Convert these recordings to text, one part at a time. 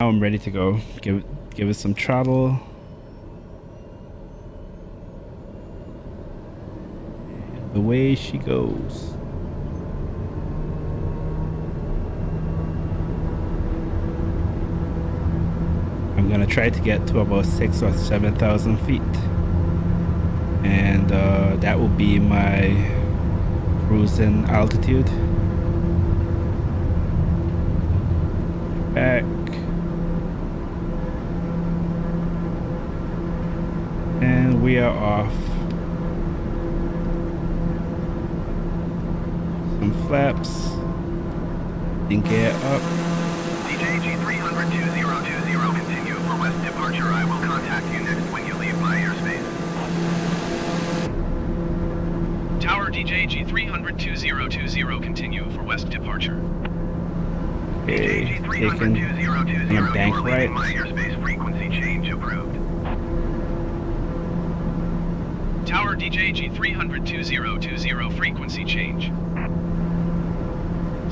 Now I'm ready to go. Give it some throttle. Away she goes. I'm gonna try to get to about 6,000 or 7,000 feet, and that will be my cruising altitude. Back. And we are off. Some flaps. And gear up. DJG 300-2020, continue for west departure. I will contact you next when you leave my airspace. Tower DJG 300-2020, continue for west departure. Okay, DJG taking 300-2020, a bank you are right. leaving my airspace. Frequency change approved. Tower DJG 300-2020, frequency change.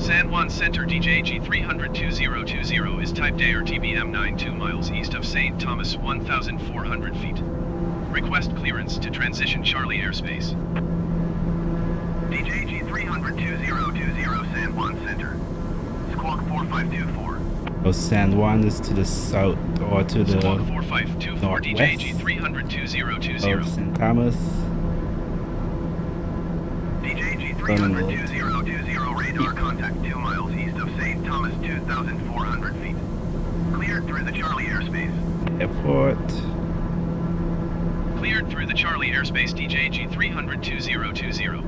San Juan Center DJG 300-2020 is type Day or TBM 92 miles east of St. Thomas, 1,400 feet. Request clearance to transition Charlie airspace. DJG 300-2020 San Juan Center. Squawk 4524. Oh, San Juan is to the south or to the Squawk 4524 DJG 300-2020. of St. Thomas. DJG 300-2020 radar contact 2 miles east of St. Thomas, 2,400 feet. Cleared through the Charlie airspace. Airport. Cleared through the Charlie airspace DJG 300-2020.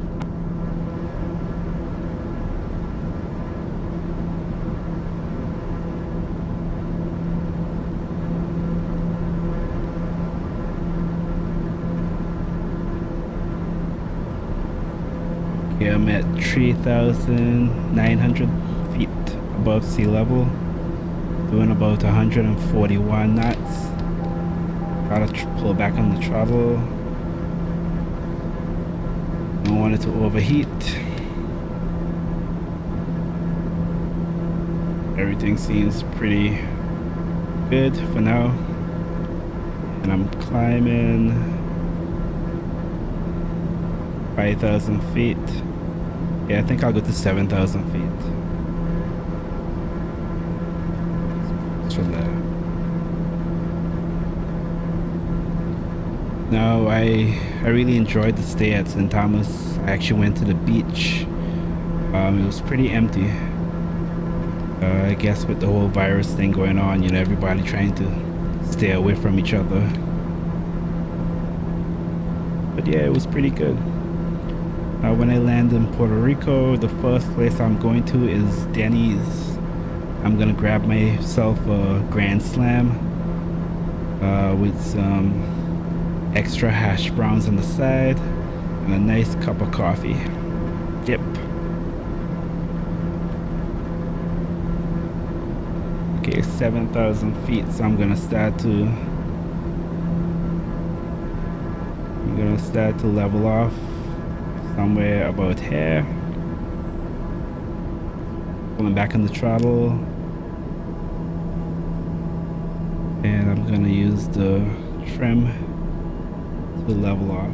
Okay, I'm at 3,900 feet above sea level, doing about 141 knots. Gotta pull back on the throttle. Don't want it to overheat. Everything seems pretty good for now. And I'm climbing 5,000 feet. Yeah, I think I'll go to 7,000 feet. So there. No, I really enjoyed the stay at St. Thomas. I actually went to the beach. It was pretty empty. I guess with the whole virus thing going on, you know, everybody trying to stay away from each other. But yeah, it was pretty good. When I land in Puerto Rico, the first place I'm going to is Denny's. I'm gonna grab myself a Grand Slam with some extra hash browns on the side and a nice cup of coffee. Yep. Okay, 7,000 feet, so I'm gonna start to level off somewhere about here. Pulling back on the throttle, and I'm gonna use the trim to level off.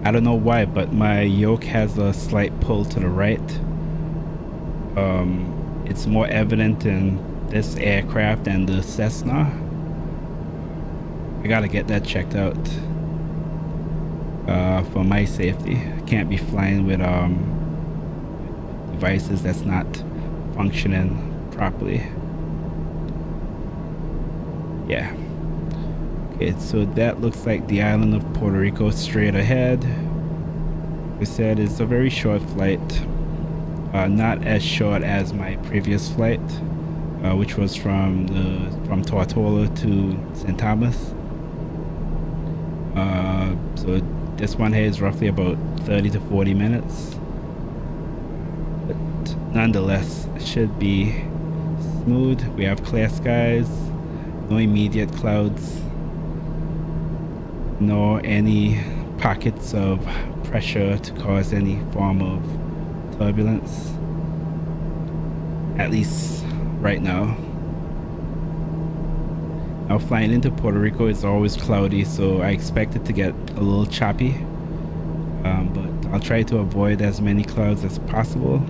I don't know why, but my yoke has a slight pull to the right. It's more evident in this aircraft than the Cessna. I gotta get that checked out for my safety. I can't be flying with devices that's not functioning properly. Yeah. Okay, so that looks like the island of Puerto Rico straight ahead. Like I said, it's a very short flight. Not as short as my previous flight, which was from Tortola to St. Thomas. So this one here is roughly about 30 to 40 minutes. But nonetheless, it should be smooth. We have clear skies, no immediate clouds, nor any pockets of pressure to cause any form of turbulence, at least right now. Now flying into Puerto Rico is always cloudy, so I expect it to get a little choppy, but I'll try to avoid as many clouds as possible.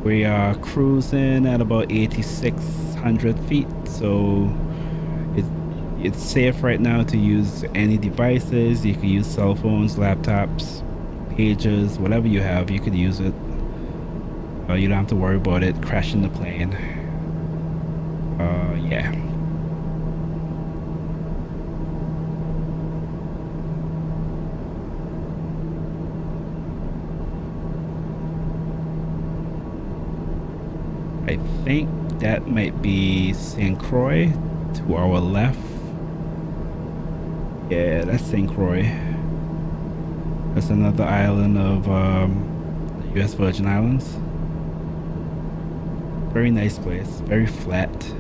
We are cruising at about 8,600 feet, so it's safe right now to use any devices. You can use cell phones, laptops, pages, whatever you have, you could use it. You don't have to worry about it crashing the plane. Yeah. I think that might be St. Croix to our left. Yeah, that's St. Croix. That's another island of the US Virgin Islands. Very nice place, very flat.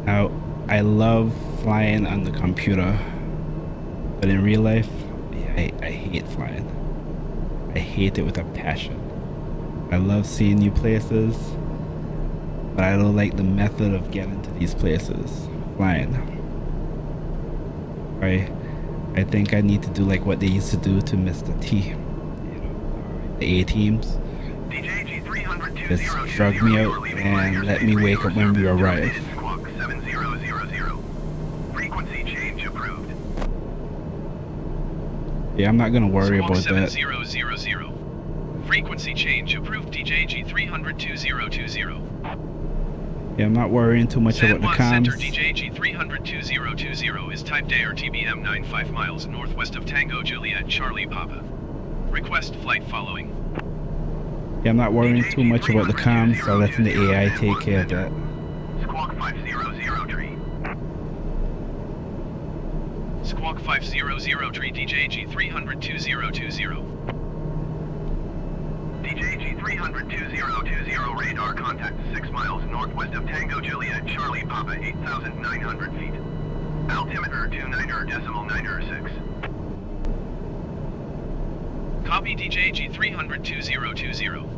Now, I love flying on the computer, but in real life, I hate flying. I hate it with a passion. I love seeing new places, but I don't like the method of getting to these places, flying. I think I need to do like what they used to do to Mr. T, you know, the A-teams. Just drug me out and let me wake up when we arrive. Frequency change approved. Yeah, I'm not gonna worry Squawk about that. 7000. Frequency change approved. DJG 300-2020. Yeah, I'm not worrying too much San about the Juan comms. Center DJG 300-2020 is type day or TBM 95 miles northwest of Tango Juliet Charlie Papa. Request flight following. Yeah, I'm not worrying too much about the comms, so I'm letting the AI take care of that. Squawk 5003. Squawk 5003 DJG 300-2020. DJG 300-2020 radar contact 6 miles northwest of Tango Juliet Charlie Papa 8,900 feet. Altimeter 29.906. Copy DJG 300 2020.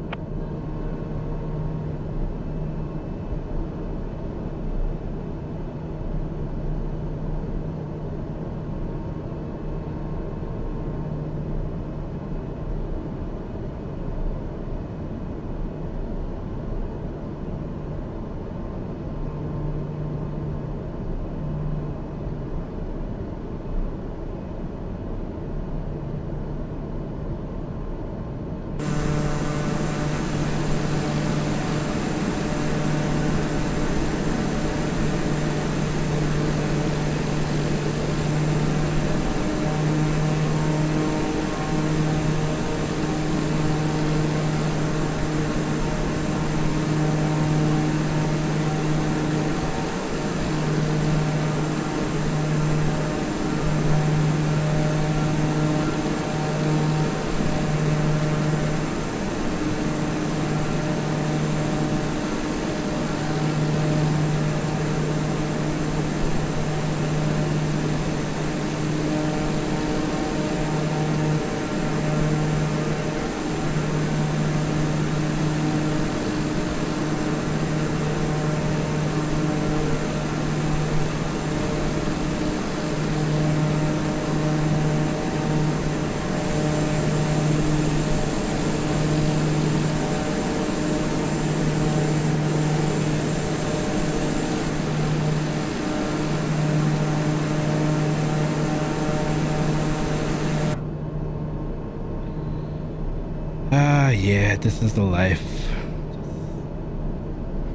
Yeah, this is the life.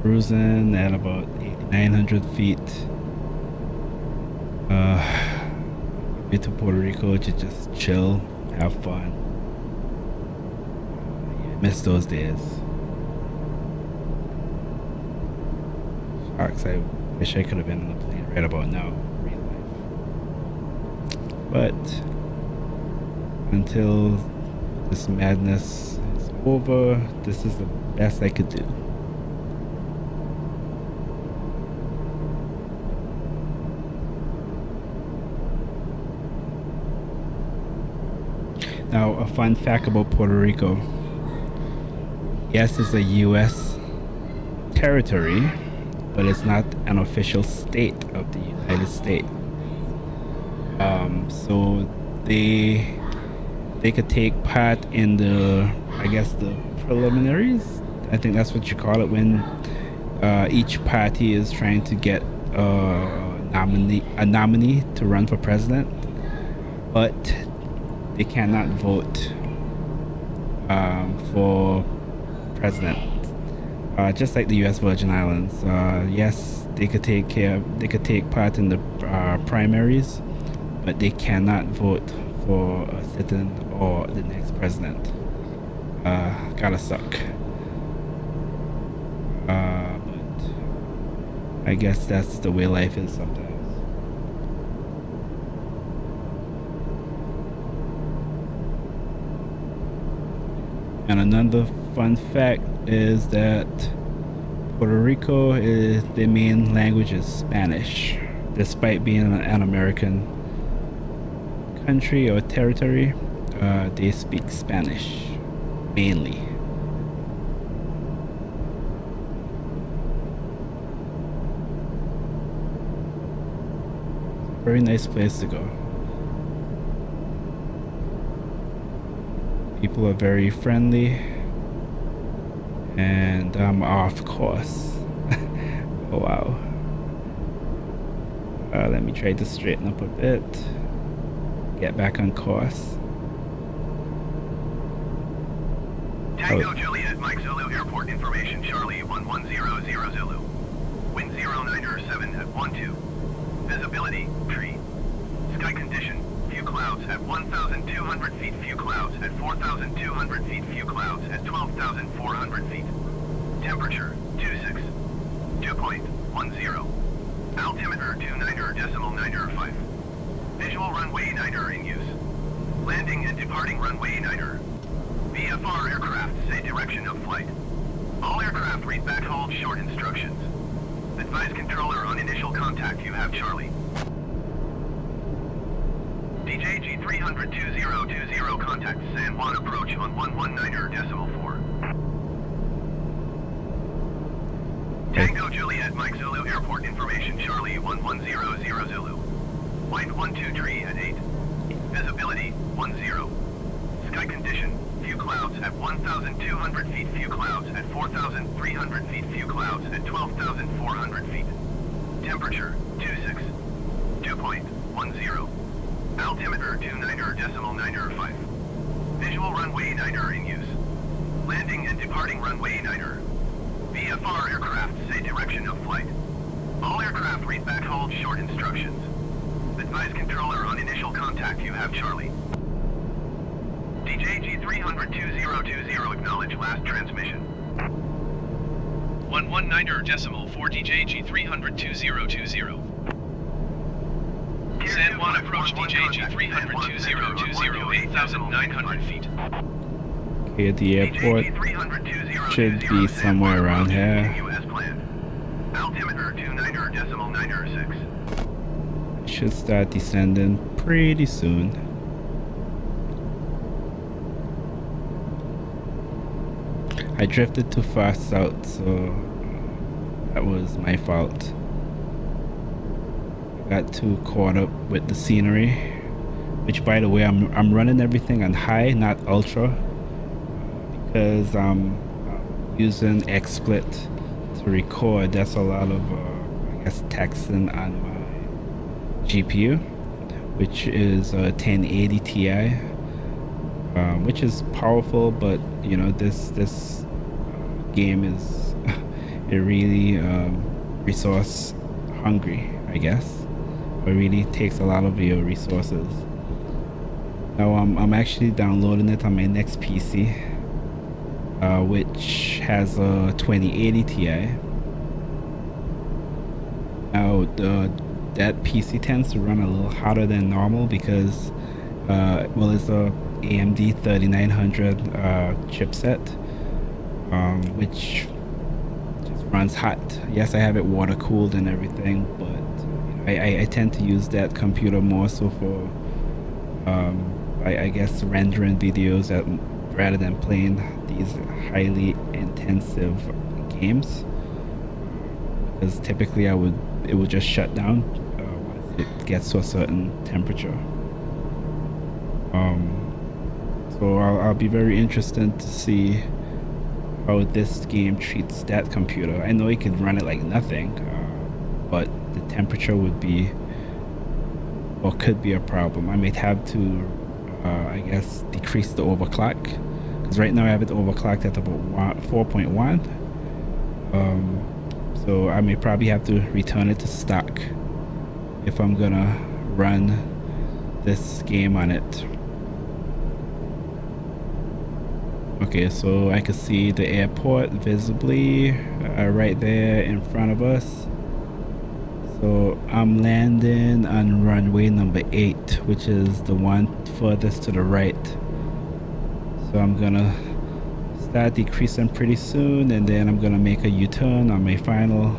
Cruising at about 8,900 feet. Get to Puerto Rico to just chill, have fun. Yeah, miss those days. Sharks, I wish I could have been on the plane right about now, real life. But until this madness is over, this is the best I could do. Now, a fun fact about Puerto Rico. Yes, it's a U.S. territory, but it's not an official state of the United States. So they could take part in the, I guess, the preliminaries. I think that's what you call it when each party is trying to get a nominee to run for president, but they cannot vote for president. Just like the U.S. Virgin Islands, yes, they could take part in the primaries, but they cannot vote for a sit-in or the next president. Gotta suck. But I guess that's the way life is sometimes. And another fun fact is that Puerto Rico is their main language is Spanish, despite being an American country or territory. They speak Spanish mainly. Very nice place to go. People are very friendly, and I'm off course. Oh wow. Let me try to straighten up a bit. Get back on course. Tango Juliet, Mike Zulu Airport information, Charlie 1100 Zulu. Wind 097 at 12. Visibility, tree. Sky condition, few clouds at 1,200 feet, few clouds at 4,200 feet, few clouds at 12,400 feet. Temperature, 26. 2.10. Altimeter 29.905. Visual runway 9 in use. Landing and departing runway 9. VFR aircraft say direction of flight. All aircraft read back hold short instructions. Advise controller on initial contact you have Charlie. DJG 300-2020 contact San Juan approach on 119.4. Tango Juliet Mike Zulu Airport information Charlie 110 Zulu. Wind 12 tree at 8. Visibility 10. Sky condition few clouds at 1,200 feet, few clouds at 4,300 feet, few clouds at 12,400 feet. Temperature 26. Dew point 10. Altimeter 29.95. Visual runway 9 in use. Landing and departing runway 9. VFR aircraft say direction of flight. All aircraft read back hold short instructions. Advise controller on initial contact you have Charlie. DJG 300-2020 acknowledge last transmission. 119.4 DJG 300-2020. San Juan approach DJG 300-2020 8,900 feet. Okay, the airport should be somewhere around here. Altimeter 29.96. Should start descending pretty soon. I drifted too far south, so that was my fault. Got too caught up with the scenery, which by the way I'm running everything on high, not ultra, because I'm using XSplit to record. That's a lot of I guess taxing on my GPU, which is a 1080 Ti, which is powerful, but you know this game is it really resource hungry, I guess. It really takes a lot of your resources. Now I'm actually downloading it on my next PC, which has a 2080 Ti. Now that PC tends to run a little hotter than normal because well, it's a AMD 3900 chipset, which just runs hot. Yes, I have it water cooled and everything, but I tend to use that computer more so for I guess rendering videos rather than playing these highly intensive games, because typically it would just shut down once it gets to a certain temperature. So I'll be very interested to see how this game treats that computer. I know it can run it like nothing, but the temperature would be or could be a problem. I might have to I guess decrease the overclock, because right now I have it overclocked at about 4.1. So I may probably have to return it to stock if I'm gonna run this game on it. Okay, so I can see the airport visibly right there in front of us. So I'm landing on runway number 8, which is the one furthest to the right. So I'm gonna start decreasing pretty soon, and then I'm gonna make a U-turn on my final.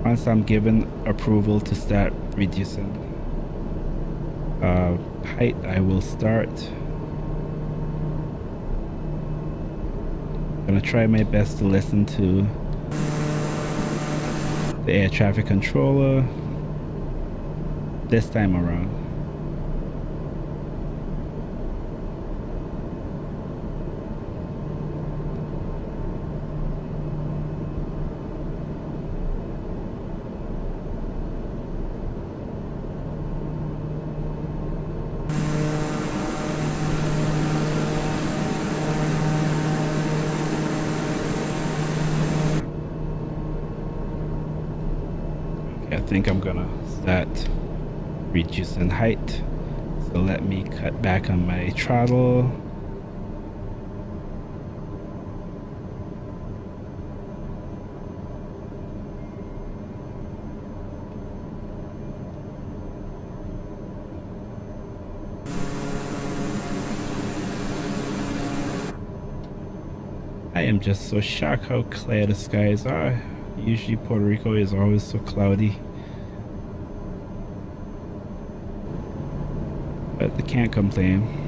Once I'm given approval to start reducing height, I will start. I'm gonna try my best to listen to the air traffic controller this time around. I think I'm gonna start reducing height, so let me cut back on my throttle. I am just so shocked how clear the skies are. Usually Puerto Rico is always so cloudy. but I can't complain.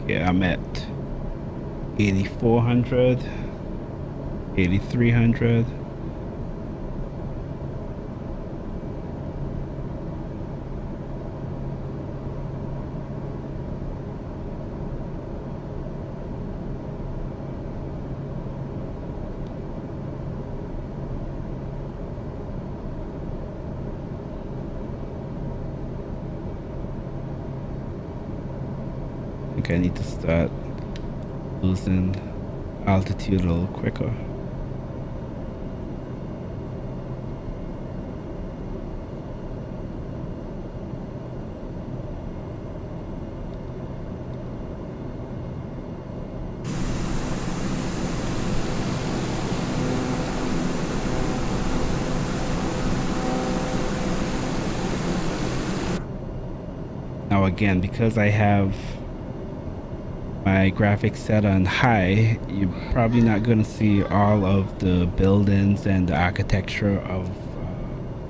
Yeah, I'm at 8,400, 8,300. I think I need to start losing altitude a little quicker. Now again, because I have my graphics set on high, you're probably not going to see all of the buildings and the architecture of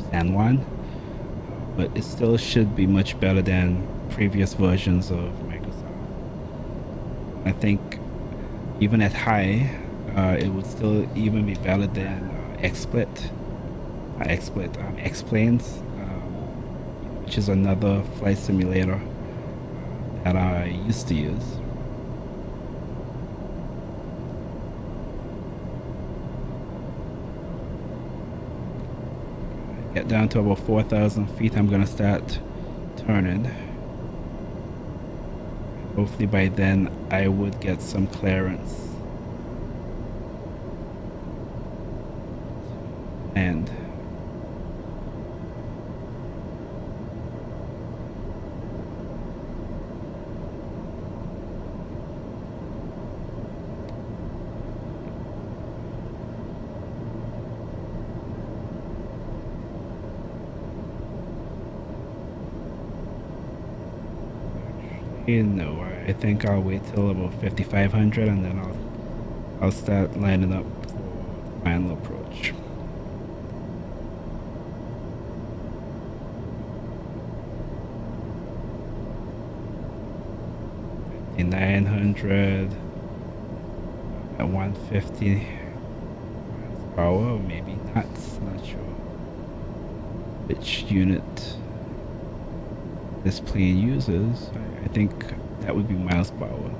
San Juan, but it still should be much better than previous versions of Microsoft. I think even at high, it would still even be better than X-Planes, which is another flight simulator that I used to use. Get down to about 4,000 feet, I'm gonna start turning. Hopefully by then I would get some clearance. And I think I'll wait till about 5,500 and then I'll start lining up for final approach. In 900 at 150 power, or maybe knots, not sure which unit this plane uses. I think that would be miles per hour.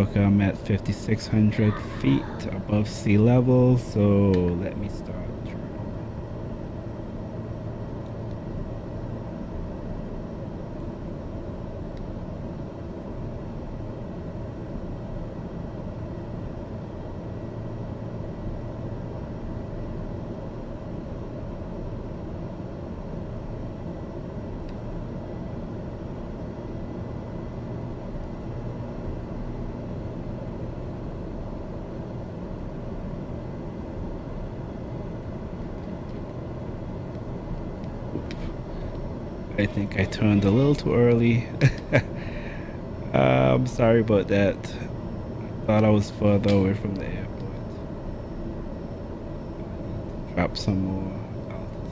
Okay, I'm at 5,600 feet above sea level, so let me start. I think I turned a little too early. I'm sorry about that. I thought I was further away from the airport. Drop some more altitude.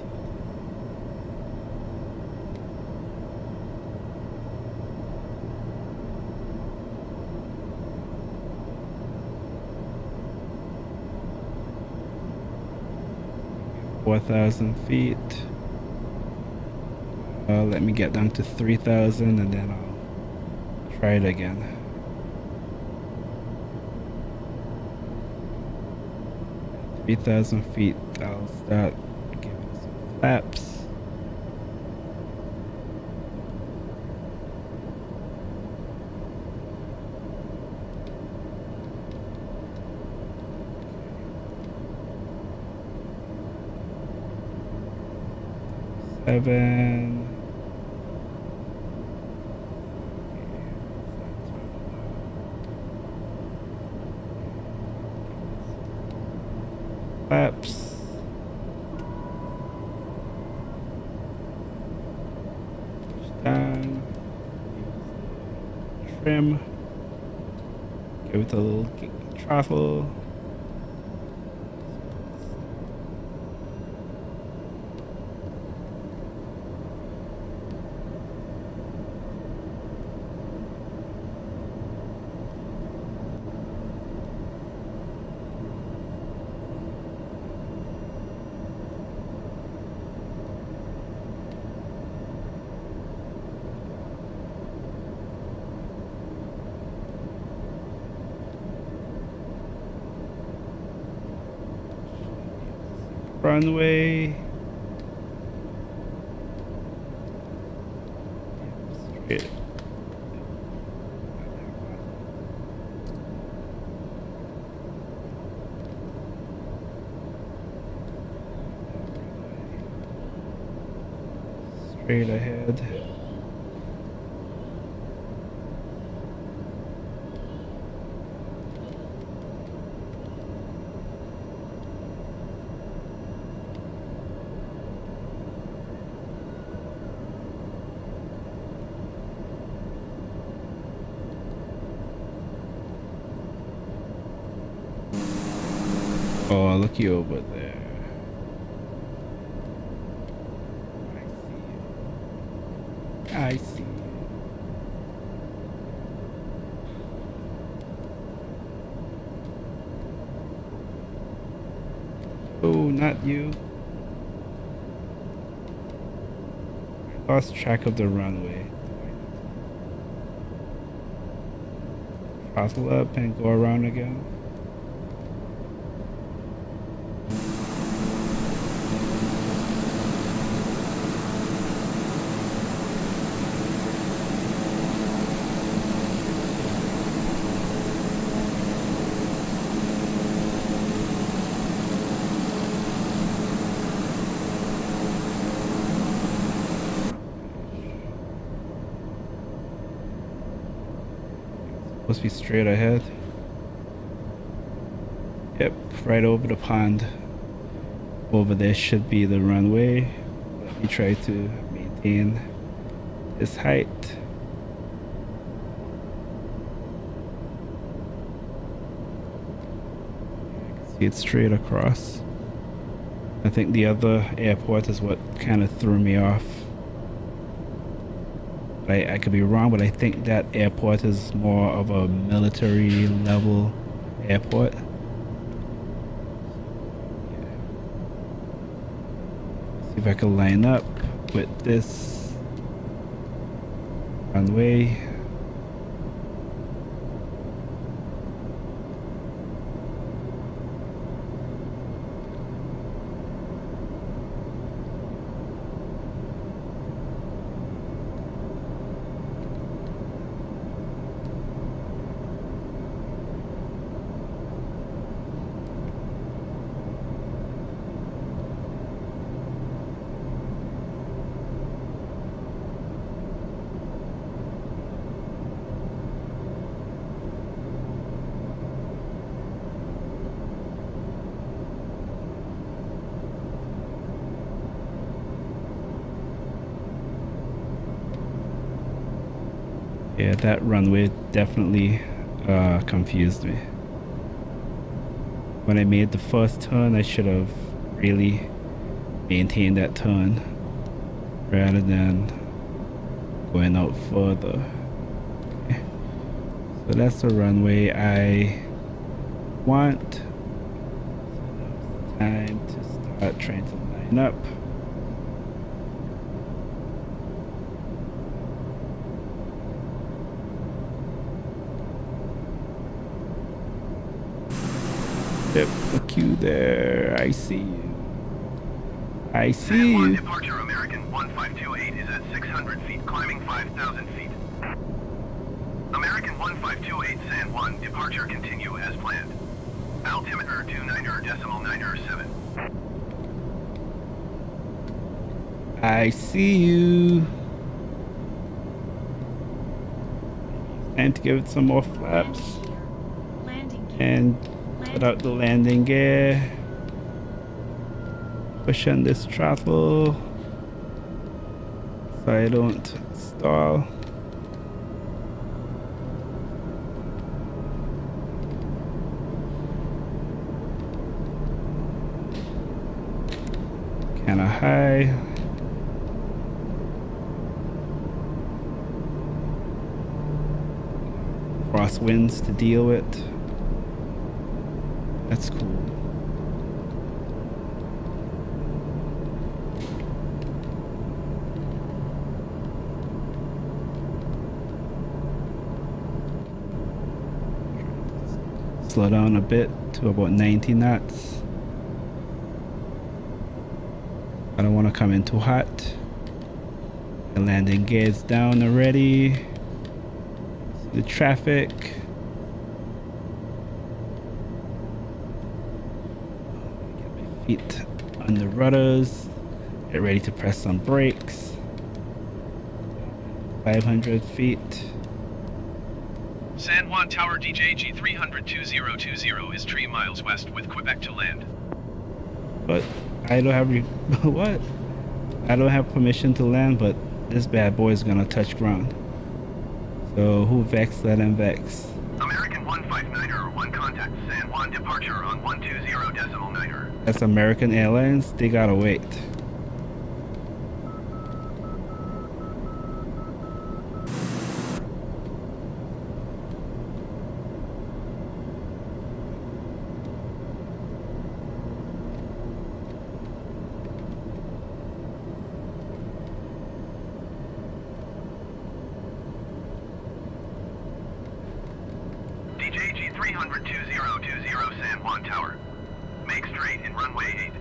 Four 4,000 feet. Let me get down to 3,000 and then I'll try it again. At 3,000 feet, I'll start giving some flaps. 7. Flaps. Push down. Trim. Give it a little throttle. Runway. Straight. Straight ahead. Oh, looky over there. I see you. Oh, not you. I lost track of the runway. Throttle up and go around again. Supposed to be straight ahead. Yep, right over the pond. Over there should be the runway. Let me try to maintain this height. I can see it straight across. I think the other airport is what kind of threw me off. I could be wrong, but I think that airport is more of a military level airport. See if I can line up with this runway. Yeah, that runway definitely confused me. When I made the first turn, I should have really maintained that turn rather than going out further. Okay. So that's the runway I want. Time to start trying to line up. Yep, look you there. I see you. I see San Juan you. departure American 1528 is at 600 feet, climbing 5,000 feet. American 1528 San Juan departure continue as planned. Altimeter 29.907. I see you. Time to give it some more flaps. Landing gear. And put out the landing gear. Push on this throttle so I don't stall. Kinda high. Crosswinds to deal with. That's cool. Slow down a bit to about 90 knots. I don't want to come in too hot. The landing gear is down already. The traffic. Get my feet on the rudders. Get ready to press some brakes. 500 feet. San Juan Tower DJG 300-2020 is 3 miles west with Quebec to land. But I don't have what? I don't have permission to land, but this bad boy is gonna touch ground. So who vex, let him vex. American 159er, 1 contact, San Juan departure on 120.9er. That's American Airlines, they gotta wait. DJG 300-2020 San Juan Tower. Make straight in runway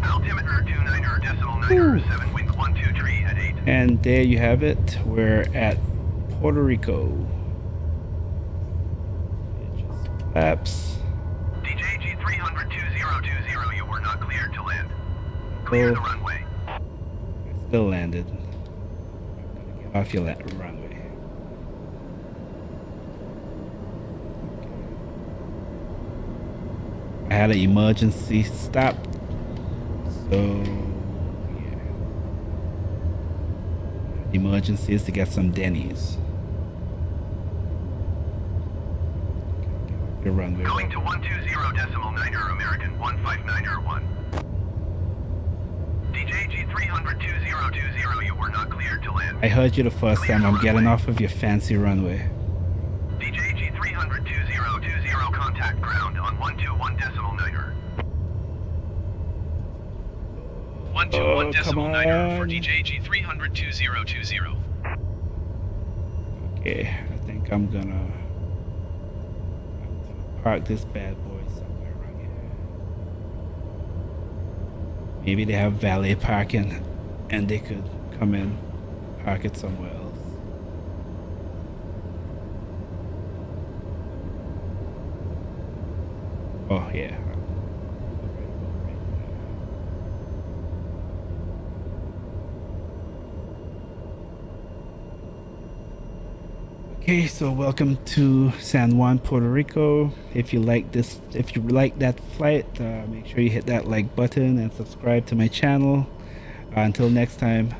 8. Altimeter 29.9er, 7 wind 123 at 8. And there you have it. We're at Puerto Rico. Flaps. DJG 300-2020, you were not cleared to land. Clear the runway. Still landed. Get off your runway. I had an emergency stop, so yeah. Emergency is to get some Denny's. Your runway. Going to 120.9er, American 159er 1. DJG 300-2020, you were not cleared to land. I heard you the first time. I'm getting off of your fancy runway. DJG 300-2020, contact ground on 121.9er. 121.9er for DJG 300-2020. Okay, I think I'm gonna park this bad boy somewhere around here. Maybe they have valet parking and they could come in, park it somewhere else. Oh yeah. Okay, so welcome to San Juan, Puerto Rico. If you like that flight, make sure you hit that like button and subscribe to my channel. Until next time,